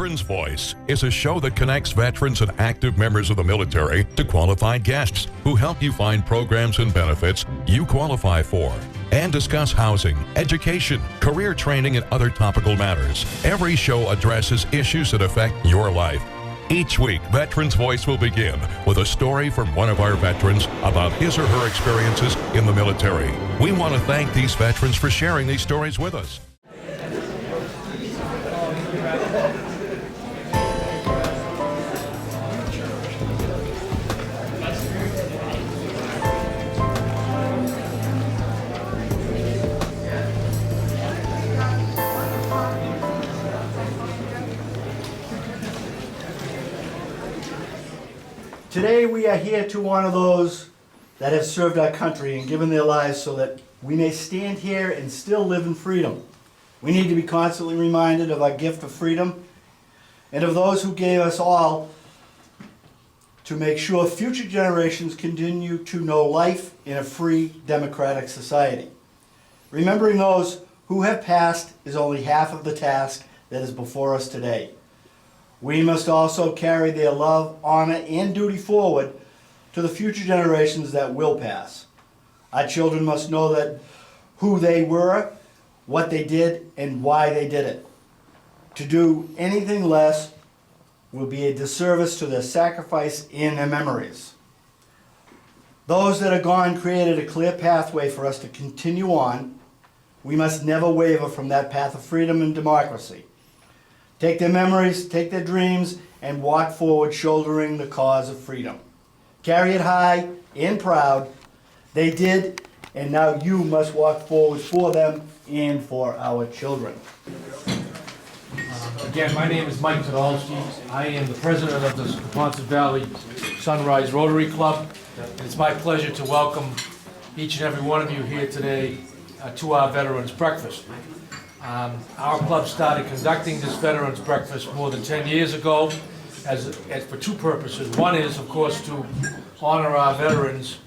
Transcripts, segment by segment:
Veterans Voice is a show that connects veterans and active members of the military to qualified guests who help you find programs and benefits you qualify for and discuss housing, education, career training, and other topical matters. Every show addresses issues that affect your life. Each week, Veterans Voice will begin with a story from one of our veterans about his or her experiences in the military. We want to thank these veterans for sharing these stories with us. Today we are here to honor those that have served our country and given their lives so that we may stand here and still live in freedom. We need to be constantly reminded of our gift of freedom and of those who gave us all to make sure future generations continue to know life in a free, democratic society. Remembering those who have passed is only half of the task that is before us today. We must also carry their love, honor, and duty forward to the future generations that will pass. Our children must know that who they were, what they did, and why they did it. To do anything less will be a disservice to their sacrifice and their memories. Those that are gone created a clear pathway for us to continue on. We must never waver from that path of freedom and democracy. Take their memories, take their dreams, and walk forward shouldering the cause of freedom. Carry it high and proud. They did, and now you must walk forward for them and for our children. Again, my name is Mike Tadolsky. I am the president of the Neponset Valley Sunrise Rotary Club. And it's my pleasure to welcome each and every one of you here today to our Veterans Breakfast. Our club started conducting this Veterans Breakfast more than 10 years ago as for two purposes. One is, of course, to honor our veterans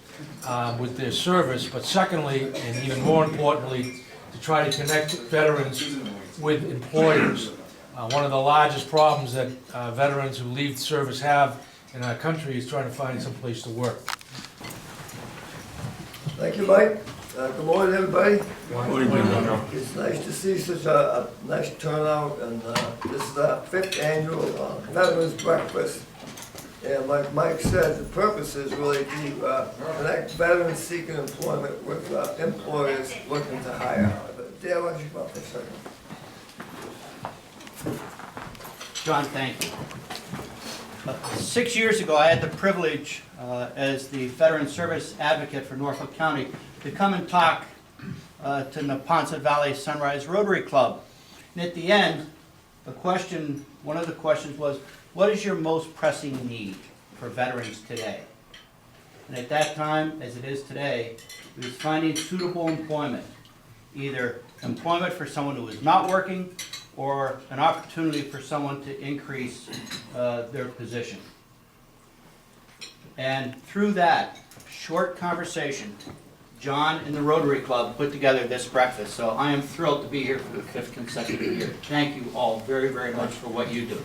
with their service, but secondly, and even more importantly, to try to connect veterans with employers. One of the largest problems that veterans who leave service have in our country is trying to find some place to work. Thank you, Mike. Good morning, everybody. Good morning. It's nice to see such a nice turnout, and this is the 5th annual Veterans Breakfast. And like Mike said, the purpose is really to connect veterans seeking employment with employers looking to hire. But Dale, why don't you come up for a second? John, thank you. 6 years ago, I had the privilege as the Veteran Service Advocate for Norfolk County to come and talk to Neponset Valley Sunrise Rotary Club. And at the end, one of the questions was, what is your most pressing need for veterans today? And at that time, as it is today, it was finding suitable employment, either employment for someone who is not working or an opportunity for someone to increase their position. And through that short conversation, John and the Rotary Club put together this breakfast. So I am thrilled to be here for the 5th consecutive year. Thank you all very, very much for what you do.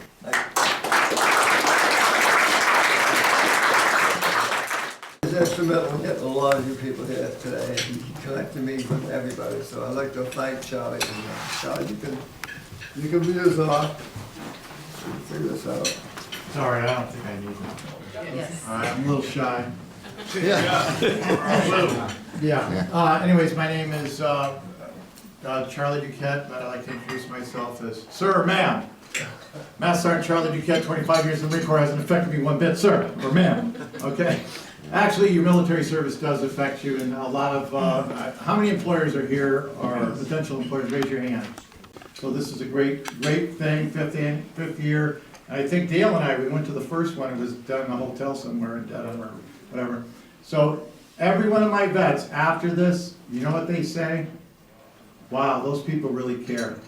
He's instrumental in getting a lot of you people here today, and he connected me with everybody. So I'd like to thank Charlie. And, Charlie, you can mute us off. Figure this out. Sorry, I don't think I need that. Yes. I'm a little shy. Yeah. Yeah. Anyways, my name is Charlie Duquette, but I like to introduce myself as Sir, Ma'am. Master Sergeant Charlie Duquette, 25 years in the Marine Corps, hasn't affected me one bit, sir, or ma'am. Okay. Actually, your military service does affect you, and a lot of, how many employers are here, or potential employers? Raise your hand. So this is a great thing, fifth year. And I think Dale and I, we went to the first one. It was done in a hotel somewhere in Dedham or whatever. So every one of my vets, after this, you know what they say? Wow, those people really care.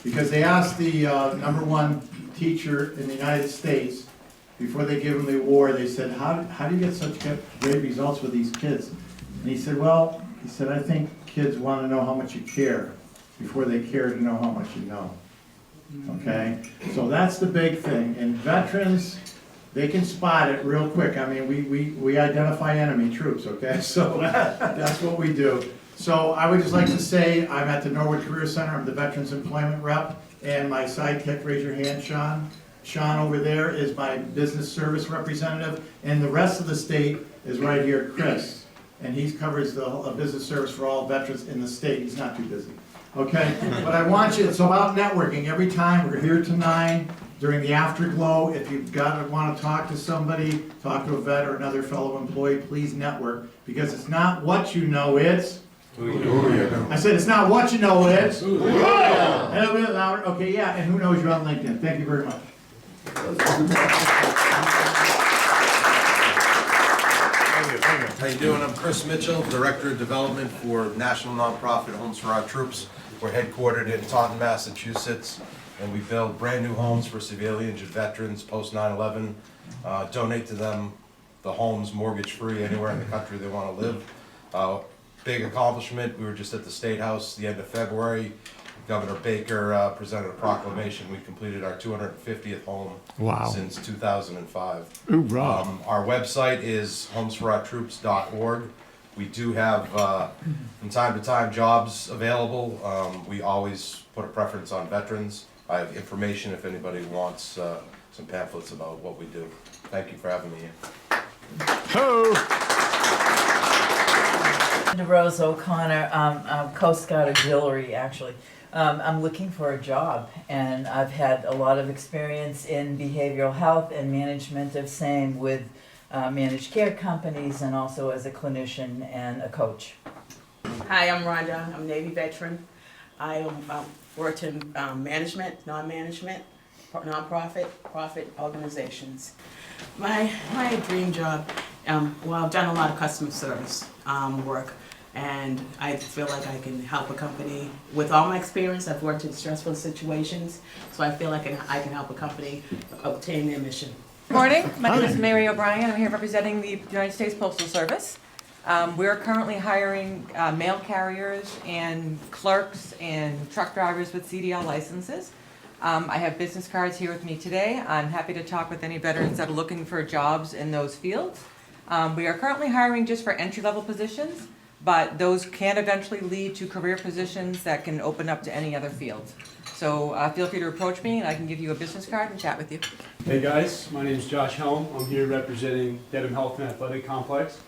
Because they asked the #1 teacher in the United States, before they give him the award, they said, how do you get such great results with these kids? And he said, well, I think kids want to know how much you care before they care to know how much you know. okay? So that's the big thing, and veterans, they can spot it real quick. I mean, we identify enemy troops, okay? So that's what we do. So I would just like to say, I'm at the Norwood Career Center, I'm the Veterans Employment Rep, and my sidekick, raise your hand, Sean. Sean over there is my business service representative, and the rest of the state is right here, Chris. And he covers the business service for all veterans in the state. He's not too busy, okay? But I want you, it's about networking. Every time, we're here to 9, during the afterglow, if you've want to talk to somebody, talk to a vet or another fellow employee, please network, because it's not what you know, it's who you know. I said it's not what you know, it's who you know. A little bit louder. Okay, yeah, and who knows you on LinkedIn. Thank you very much. How you doing? I'm Chris Mitchell, Director of Development for national nonprofit Homes for Our Troops. We're headquartered in Taunton, Massachusetts, and we build brand new homes for severely injured veterans post 9/11. Donate to them the homes mortgage-free anywhere in the country they want to live. Big accomplishment. We were just at the State House the end of February. Governor Baker presented a proclamation. We completed our 250th home since 2005. Our website is homesforourtroops.org. We do have, from time to time, jobs available. We always put a preference on veterans. I have information if anybody wants some pamphlets about what we do. Thank you for having me here. Rose O'Connor, I'm Coast Guard Auxiliary, actually. I'm looking for a job, and I've had a lot of experience in behavioral health and management of same with managed care companies, and also as a clinician and a coach. Hi, I'm Rhonda. I'm a Navy veteran. I worked in management, non-management, non-profit, profit organizations. My dream job, well, I've done a lot of customer service work, and I feel like I can help a company. With all my experience, I've worked in stressful situations, so I feel like I can help a company obtain their mission. Good morning, my name is Mary O'Brien. I'm here representing the United States Postal Service. We're currently hiring mail carriers and clerks and truck drivers with CDL licenses. I have business cards here with me today. I'm happy to talk with any veterans that are looking for jobs in those fields. We are currently hiring just for entry-level positions, but those can eventually lead to career positions that can open up to any other field. So feel free to approach me and I can give you a business card and chat with you. Hey guys, my name is Josh Helm. I'm here representing Dedham Health and Athletic Complex.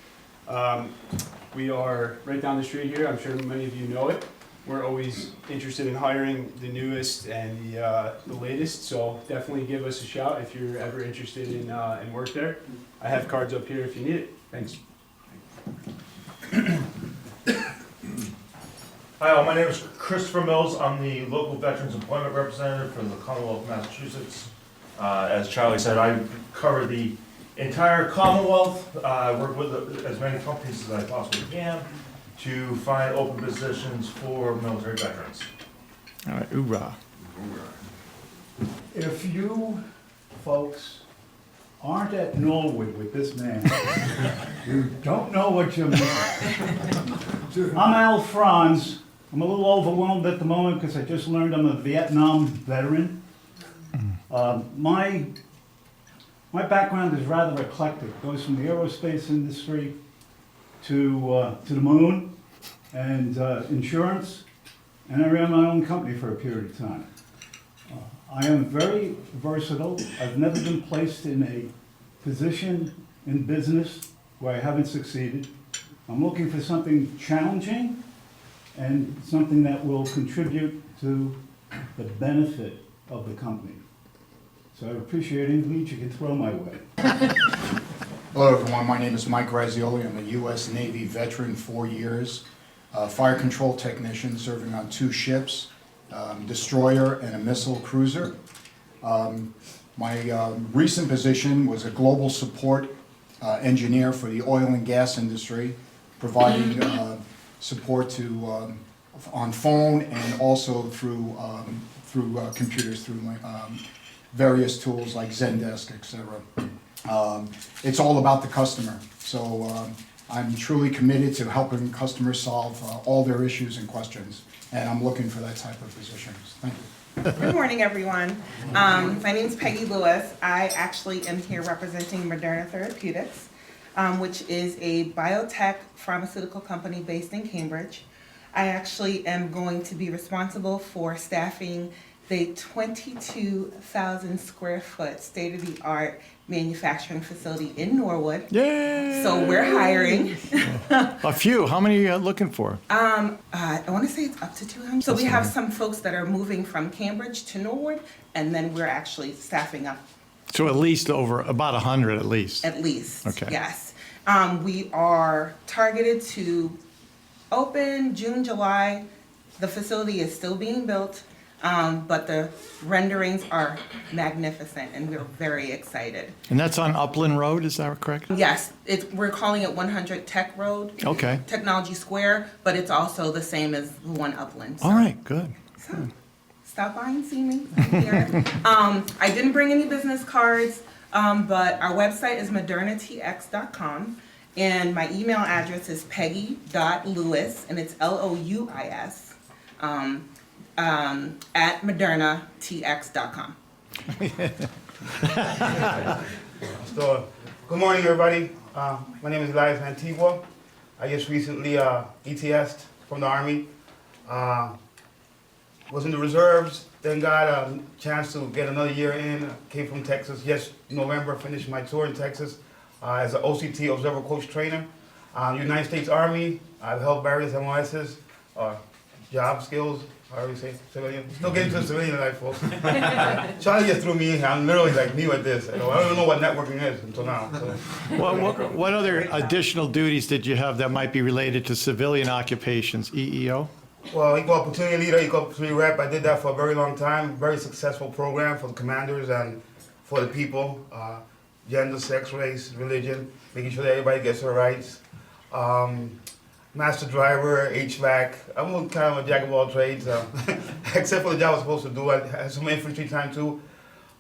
We are right down the street here. I'm sure many of you know it. We're always interested in hiring the newest and the latest, so definitely give us a shout if you're ever interested in work there. I have cards up here if you need it. Thanks. Hi, my name is Christopher Mills. I'm the local Veterans Employment Representative for the Commonwealth of Massachusetts. As Charlie said, I cover the entire Commonwealth. I work with as many companies as I possibly can to find open positions for military veterans. All right, hoorah. If you folks aren't at Norwood with this man, you don't know what you're missing. I'm Al Franz. I'm a little overwhelmed at the moment because I just learned I'm a Vietnam veteran. My background is rather eclectic. It goes from the aerospace industry to the moon and insurance, and I ran my own company for a period of time. I am very versatile. I've never been placed in a position in business where I haven't succeeded. I'm looking for something challenging and something that will contribute to the benefit of the company. So I appreciate any lead you can throw my way. Hello everyone, my name is Mike Grazioli. I'm a U.S. Navy veteran, 4 years, fire control technician serving on 2 ships, destroyer and a missile cruiser. My recent position was a global support engineer for the oil and gas industry, providing support to on phone and also through computers, through various tools like Zendesk, etc. It's all about the customer. So I'm truly committed to helping customers solve all their issues and questions, and I'm looking for that type of positions. Thank you. Good morning, everyone. My name is Peggy Lewis. I actually am here representing Moderna Therapeutics, which is a biotech pharmaceutical company based in Cambridge. I actually am going to be responsible for staffing the 22,000 square foot state-of-the-art manufacturing facility in Norwood. Yay! So we're hiring. A few. How many are you looking for? I want to say it's up to 200. So we have some folks that are moving from Cambridge to Norwood, and then we're actually staffing up. So at least over about 100 at least. At least. Okay. Yes. We are targeted to open June, July. The facility is still being built, but the renderings are magnificent, and we're very excited. And that's on Upland Road, is that correct? Yes, we're calling it 100 Tech Road. Okay. Technology Square, but it's also the same as the one Upland. All right, good. So, stop by and see me. I'm here. I didn't bring any business cards, but our website is modernatx.com, and my email address is peggy.lewis, and it's Louis, at modernatx.com. So, good morning, everybody. My name is Elias Antigua. I just recently ETS'd from the Army. Was in the reserves, then got a chance to get another year in. Came from Texas. Yes, November, finished my tour in Texas as an OCT, Observer Coach Trainer. United States Army, I've held various MOSs, job skills, however you say, civilian. Still getting to the civilian life, folks. Charlie just threw me in here. I'm literally like new at this. I don't even know what networking is until now. So. What other additional duties did you have that might be related to civilian occupations, EEO? Well, Equal Opportunity Leader, Equal Opportunity Rep, I did that for a very long time. Very successful program for the commanders and for the people. Gender, sex, race, religion, making sure that everybody gets their rights. Master driver, HVAC. I'm kind of a jack of all trades, except for the job I was supposed to do. I had some infantry time too.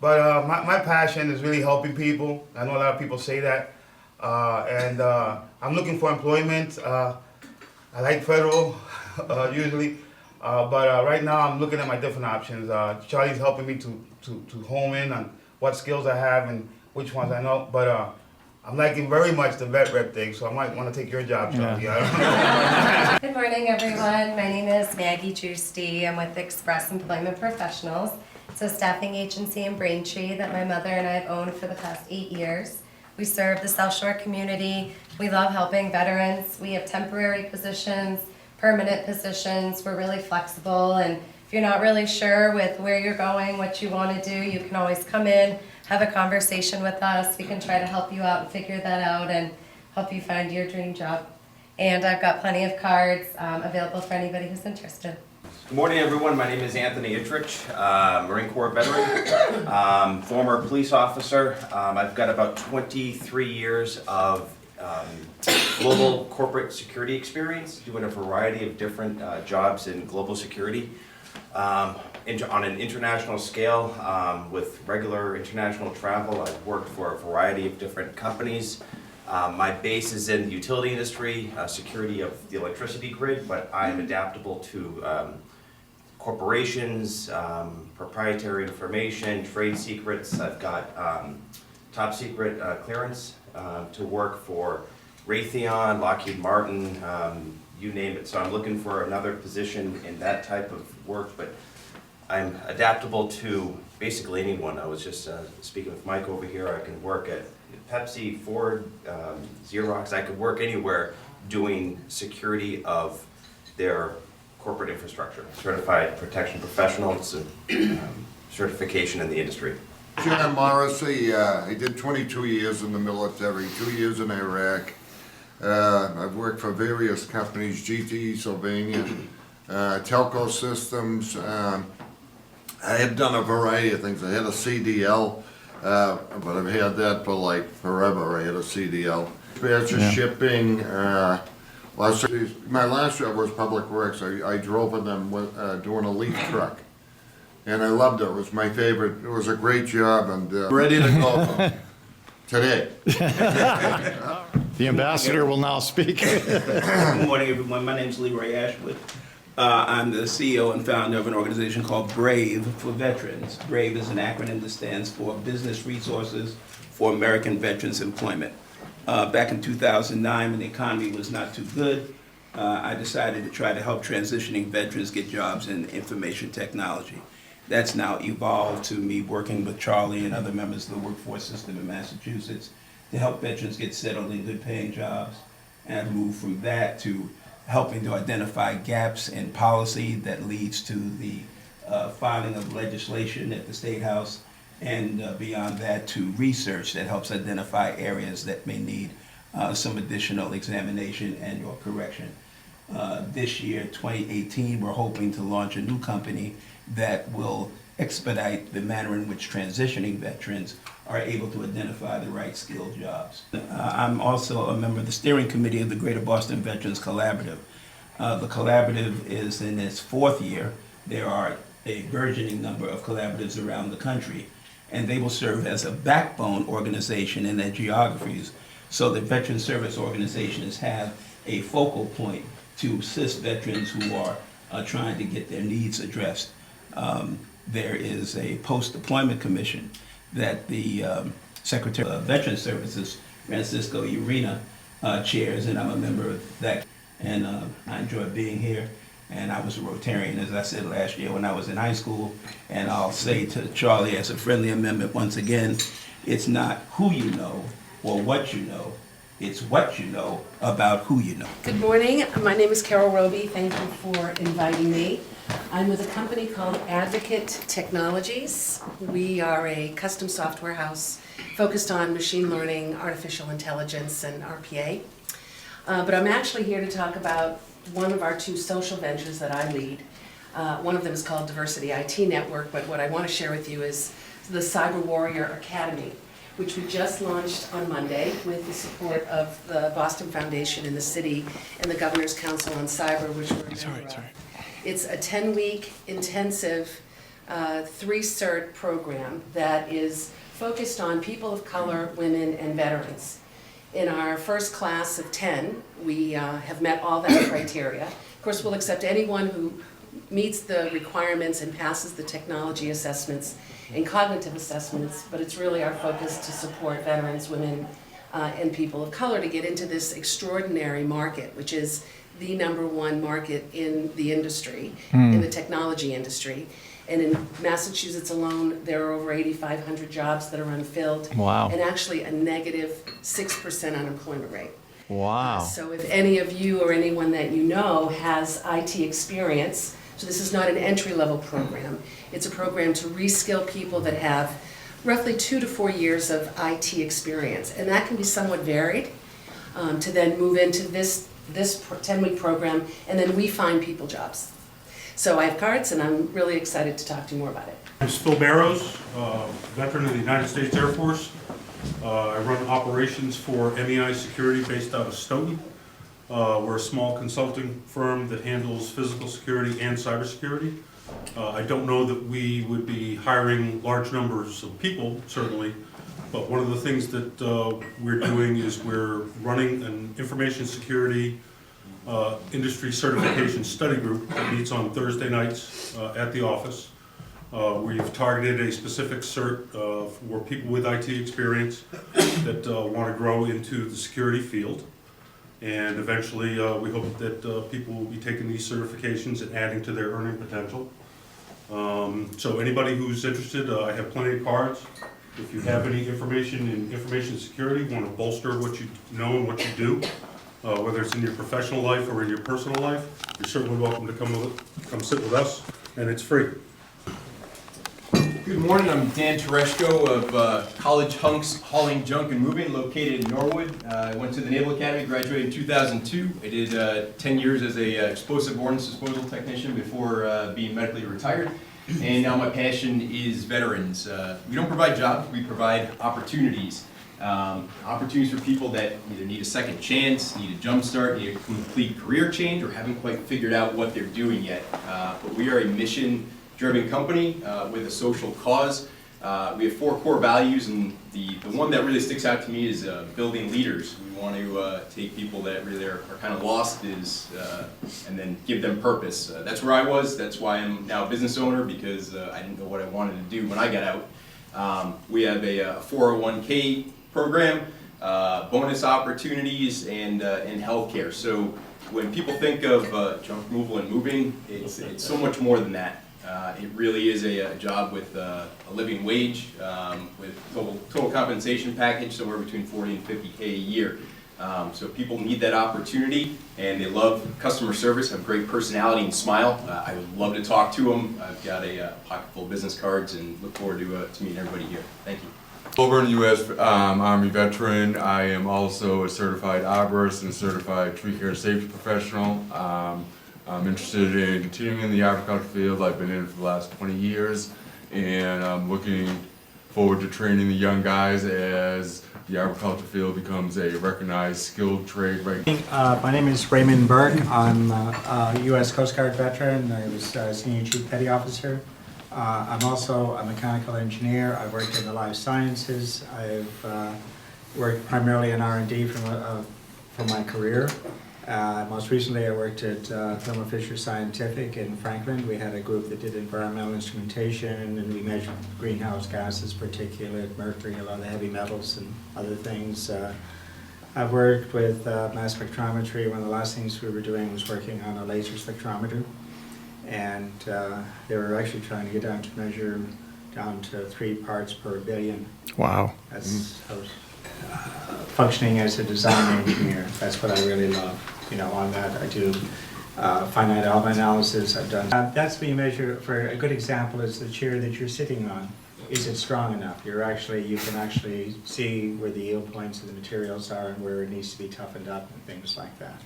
But my passion is really helping people. I know a lot of people say that. And I'm looking for employment. I like federal, usually. But right now I'm looking at my different options. Charlie's helping me to home in on what skills I have and which ones I know. But I'm liking very much the vet rep thing, so I might want to take your job, Charlie. Yeah. Good morning, everyone. My name is Maggie Giusti. I'm with Express Employment Professionals. It's a staffing agency in Braintree that my mother and I have owned for the past 8 years. We serve the South Shore community. We love helping veterans. We have temporary positions, permanent positions. We're really flexible, and if you're not really sure with where you're going, what you want to do, you can always come in, have a conversation with us. We can try to help you out and figure that out and help you find your dream job. And I've got plenty of cards available for anybody who's interested. Good morning, everyone. My name is Anthony Ittrich, Marine Corps veteran, former police officer. I've got about 23 years of global corporate security experience, doing a variety of different jobs in global security. On an international scale, with regular international travel, I've worked for a variety of different companies. My base is in the utility industry, security of the electricity grid, but I'm adaptable to corporations, proprietary information, trade secrets. I've got top secret clearance to work for Raytheon, Lockheed Martin, you name it. So I'm looking for another position in that type of work, but I'm adaptable to basically anyone. I was just speaking with Mike over here. I can work at Pepsi, Ford, Xerox. I could work anywhere doing security of their corporate infrastructure. Certified protection professional. It's a certification in the industry. John Morrissey, I did 22 years in the military, 2 years in Iraq. I've worked for various companies, GTE, Sylvania, telco systems. I have done a variety of things. I had a CDL, but I've had that for like forever. I had a CDL. Shipping. My last job was Public Works. I drove with them doing a leaf truck. And I loved it. It was my favorite. It was a great job and ready to go today. The ambassador will now speak. Good morning, everyone. My name is Leroy Ashwood. I'm the CEO and founder of an organization called BRAVE for Veterans. BRAVE is an acronym that stands for Business Resources for American Veterans Employment. Back in 2009, when the economy was not too good, I decided to try to help transitioning veterans get jobs in information technology. That's now evolved to me working with Charlie and other members of the workforce system in Massachusetts to help veterans get settled in good paying jobs. And I've moved from that to helping to identify gaps in policy that leads to the filing of legislation at the State House, and beyond that to research that helps identify areas that may need some additional examination and or correction. This year, 2018, we're hoping to launch a new company that will expedite the manner in which transitioning veterans are able to identify the right skilled jobs. I'm also a member of the steering committee of the Greater Boston Veterans Collaborative. The collaborative is in its 4th year. There are a burgeoning number of collaboratives around the country, and they will serve as a backbone organization in their geographies so that veteran service organizations have a focal point to assist veterans who are trying to get their needs addressed. There is a post-deployment commission that the Secretary of Veteran Services, Francisco Urena, chairs, and I'm a member of that. And I enjoy being here. And I was a Rotarian, as I said last year when I was in high school. And I'll say to Charlie as a friendly amendment once again, it's not who you know or what you know, it's what you know about who you know. Good morning, my name is Carol Roby. Thank you for inviting me. I'm with a company called Endicott Technologies. We are a custom software house focused on machine learning, artificial intelligence, and RPA. But I'm actually here to talk about one of our 2 social ventures that I lead. One of them is called Diversity IT Network, but what I want to share with you is the Cyber Warrior Academy, which we just launched on Monday with the support of the Boston Foundation in the city and the Governor's Council on Cyber, which we're a member of. It's a 10-week intensive 3-cert program that is focused on people of color, women, and veterans. In our first class of 10, we have met all that criteria. Of course, we'll accept anyone who meets the requirements and passes the technology assessments and cognitive assessments, but it's really our focus to support veterans, women, and people of color to get into this extraordinary market, which is the #1 market in the industry, in the technology industry. And in Massachusetts alone, there are over 8,500 jobs that are unfilled. Wow. And actually a negative 6% unemployment rate. Wow. So if any of you or anyone that you know has IT experience, so this is not an entry-level program, it's a program to reskill people that have roughly 2 to 4 years of IT experience. And that can be somewhat varied to then move into this 10-week program, and then we find people jobs. So I have cards, and I'm really excited to talk to you more about it. I'm Phil Barrows, veteran of the United States Air Force. I run operations for MEI Security based out of Stoughton. We're a small consulting firm that handles physical security and cybersecurity. I don't know that we would be hiring large numbers of people, certainly, but one of the things that we're doing is we're running an information security industry certification study group that meets on Thursday nights at the office. We've targeted a specific cert for people with IT experience that want to grow into the security field. And eventually, we hope that people will be taking these certifications and adding to their earning potential. So anybody who's interested, I have plenty of cards. If you have any information in information security, want to bolster what you know and what you do, whether it's in your professional life or in your personal life, you're certainly welcome to come sit with us, and it's free. Good morning, I'm Dan Tereshko of College Hunks Hauling Junk and Moving, located in Norwood. I went to the Naval Academy, graduated in 2002. I did 10 years as a explosive ordnance disposal technician before being medically retired. And now my passion is veterans. We don't provide jobs, we provide opportunities. Opportunities for people that either need a second chance, need a jump start, need a complete career change, or haven't quite figured out what they're doing yet. But we are a mission-driven company with a social cause. We have 4 core values, and the one that really sticks out to me is building leaders. We want to take people that really are kind of lost and then give them purpose. That's where I was. That's why I'm now a business owner, because I didn't know what I wanted to do when I got out. We have a 401k program, bonus opportunities, and healthcare. So when people think of junk removal and moving, it's so much more than that. It really is a job with a living wage, with total compensation package somewhere between 40 and 50K a year. So people need that opportunity, and they love customer service, have great personality and smile. I would love to talk to them. I've got a pocket full of business cards and look forward to meeting everybody here. Thank you. Over in the U.S. Army veteran, I am also a certified arborist and a certified tree care safety professional. I'm interested in continuing in the agriculture field. I've been in it for the last 20 years, and I'm looking forward to training the young guys as the agriculture field becomes a recognized skilled trade. My name is Raymond Burke. I'm a U.S. Coast Guard veteran. I was Senior Chief Petty Officer. I'm also a mechanical engineer. I worked in the life sciences. I've worked primarily in R&D for my career. Most recently, I worked at Thermo Fisher Scientific in Franklin. We had a group that did environmental instrumentation, and we measured greenhouse gases, particulate, mercury, a lot of heavy metals and other things. I've worked with mass spectrometry. One of the last things we were doing was working on a laser spectrometer. And they were actually trying to get down to measure down to 3 parts per billion. Wow. That's functioning as a design engineer. That's what I really love. You know, on that I do finite element analysis. I've done. That's being measured. For a good example is the chair that you're sitting on. Is it strong enough? You can actually see where the yield points of the materials are and where it needs to be toughened up and things like that.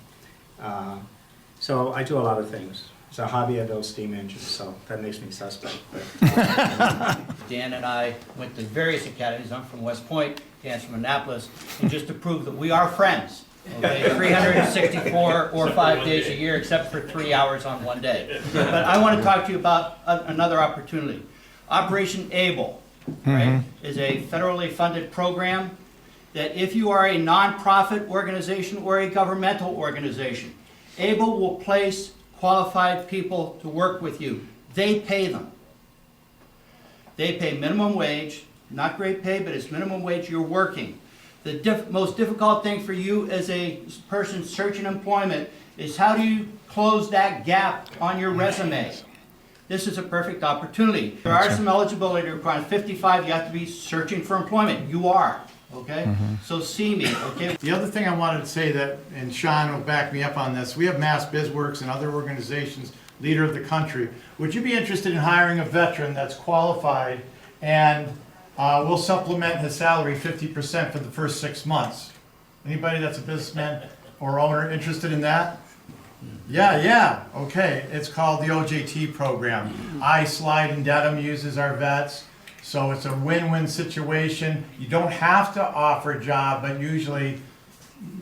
So I do a lot of things. It's a hobby. I build steam engines, so that makes me suspect. Dan and I went to various academies. I'm from West Point, Dan's from Annapolis, and just to prove that we are friends. Okay, 364 or 5 days a year, except for 3 hours on one day. But I want to talk to you about another opportunity. Operation ABLE, right, is a federally funded program that if you are a nonprofit organization or a governmental organization, ABLE will place qualified people to work with you. They pay them. They pay minimum wage, not great pay, but it's minimum wage. You're working. The most difficult thing for you as a person searching employment is how do you close that gap on your resume? This is a perfect opportunity. There are some eligibility requirements. 55, you have to be searching for employment. You are. Okay? So see me, okay? The other thing I wanted to say that, and Sean will back me up on this, we have Mass BizWorks and other organizations, leader of the country. Would you be interested in hiring a veteran that's qualified and we'll supplement his salary 50% for the first 6 months? Anybody that's a businessman or owner interested in that? Yeah, okay. It's called the OJT program. iSlide and Dedham uses our vets. So it's a win-win situation. You don't have to offer a job, but usually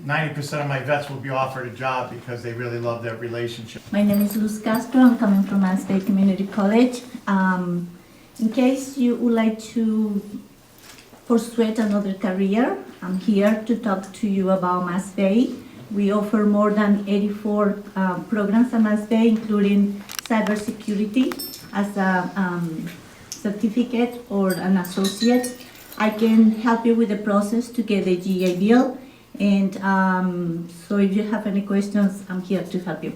90% of my vets will be offered a job because they really love their relationship. My name is Luz Castro. I'm coming from Mass Bay Community College. In case you would like to pursue another career, I'm here to talk to you about Mass Bay. We offer more than 84 programs at Mass Bay, including cybersecurity as a certificate or an associate. I can help you with the process to get a GI Bill, and so if you have any questions, I'm here to help you.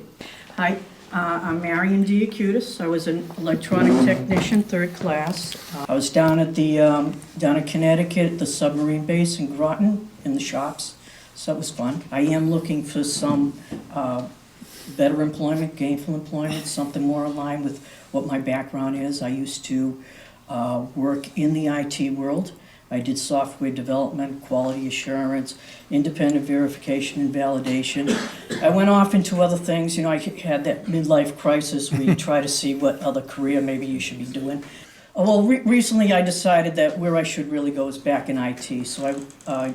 Hi, I'm Marion Diacutis. I was an electronic technician, 3rd class. I was down at down in Connecticut at the submarine base in Groton in the shops, so it was fun. I am looking for some better employment, gainful employment, something more aligned with what my background is. I used to work in the IT world. I did software development, quality assurance, independent verification and validation. I went off into other things. You know, I had that midlife crisis where you try to see what other career maybe you should be doing. Well, recently I decided that where I should really go is back in IT. So I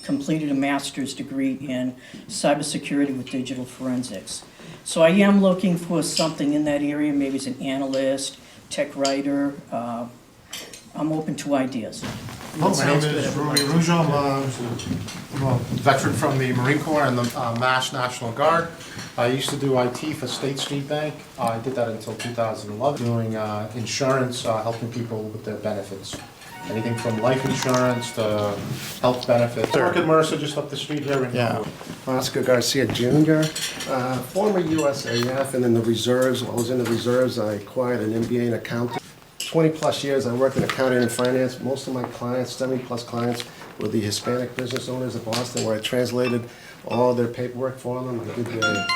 completed a master's degree in cybersecurity with digital forensics. So I am looking for something in that area, maybe as an analyst, tech writer, I'm open to ideas. Hello, my name is Rudy Rougeau. I'm a veteran from the Marine Corps and the Mass National Guard. I used to do IT for State Street Bank. I did that until 2011, doing insurance, helping people with their benefits. Anything from life insurance to health benefits. I work at Mercer just up the street here in Oscar Garcia Jr., former USAF and in the reserves. While I was in the reserves, I acquired an MBA in accounting. 20-plus years I worked in accounting and finance. Most of my clients, 70-plus clients, were the Hispanic business owners of Boston, where I translated all their paperwork for them. I did their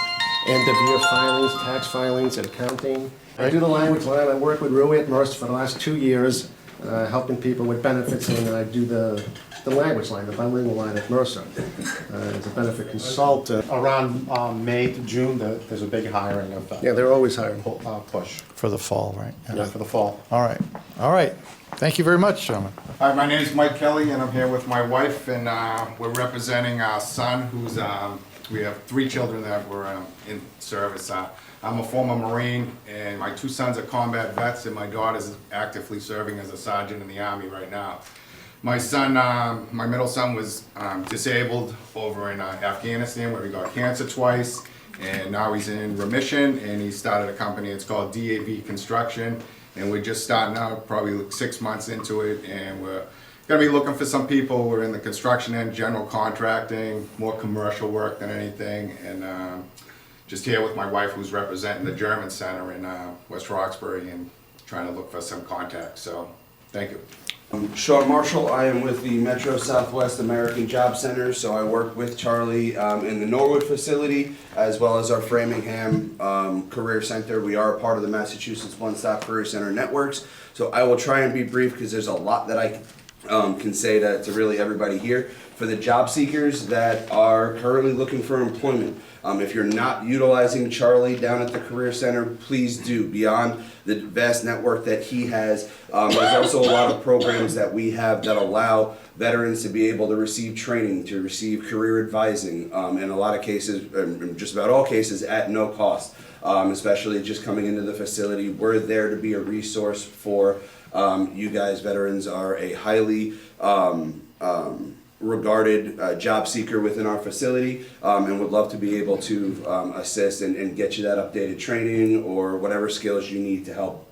end-of-year filings, tax filings, and accounting. I do the language line. I work with Rui at Mercer for the last 2 years, helping people with benefits, and I do the language line, the bilingual line at Mercer, as a benefit consultant. Around May to June, there's a big hiring of Yeah, they're always hiring. Push. For the fall, right? Yeah, for the fall. All right, all right. Thank you very much, gentlemen. Hi, my name is Mike Kelly, and I'm here with my wife, and we're representing our son, who's, we have 3 children that were in service. I'm a former Marine, and my 2 sons are combat vets, and my daughter's actively serving as a sergeant in the Army right now. My son, my middle son was disabled over in Afghanistan, where he got cancer twice, and now he's in remission, and he started a company. It's called DAV Construction, and we're just starting out, probably like 6 months into it, and we're gonna be looking for some people. We're in the construction end, general contracting, more commercial work than anything, and just here with my wife, who's representing the German Center in West Roxbury, and trying to look for some contacts. So, thank you. I'm Sean Marshall. I am with the Metro Southwest American Job Center, so I work with Charlie in the Norwood facility as well as our Framingham Career Center. We are a part of the Massachusetts One Stop Career Center networks, so I will try and be brief because there's a lot that I can say to really everybody here. For the job seekers that are currently looking for employment, if you're not utilizing Charlie down at the Career Center, please do. Beyond the vast network that he has, there's also a lot of programs that we have that allow veterans to be able to receive training, to receive career advising, in a lot of cases, just about all cases, at no cost. Especially just coming into the facility, we're there to be a resource for you guys. Veterans are a highly regarded job seeker within our facility, and would love to be able to assist and get you that updated training or whatever skills you need to help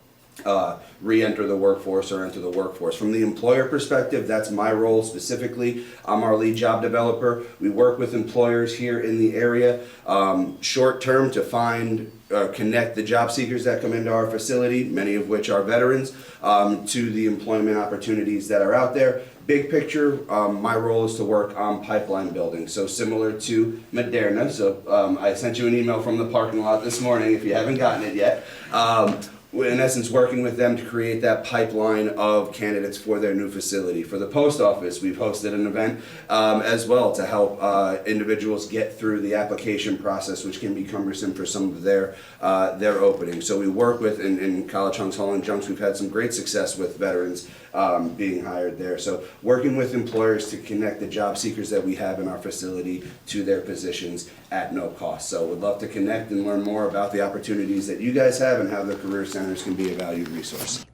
re-enter the workforce or enter the workforce. From the employer perspective, that's my role specifically. I'm our lead job developer. We work with employers here in the area short term to find connect the job seekers that come into our facility, many of which are veterans, to the employment opportunities that are out there. Big picture, my role is to work on pipeline building, so similar to Moderna. So I sent you an email from the parking lot this morning if you haven't gotten it yet. In essence, working with them to create that pipeline of candidates for their new facility. For the post office, we've hosted an event as well to help individuals get through the application process, which can be cumbersome for some of their openings. So we work with, in College Hunks, Hall and Junks, we've had some great success with veterans being hired there. So working with employers to connect the job seekers that we have in our facility to their positions at no cost. So we'd love to connect and learn more about the opportunities that you guys have and how the Career Centers can be a valued resource.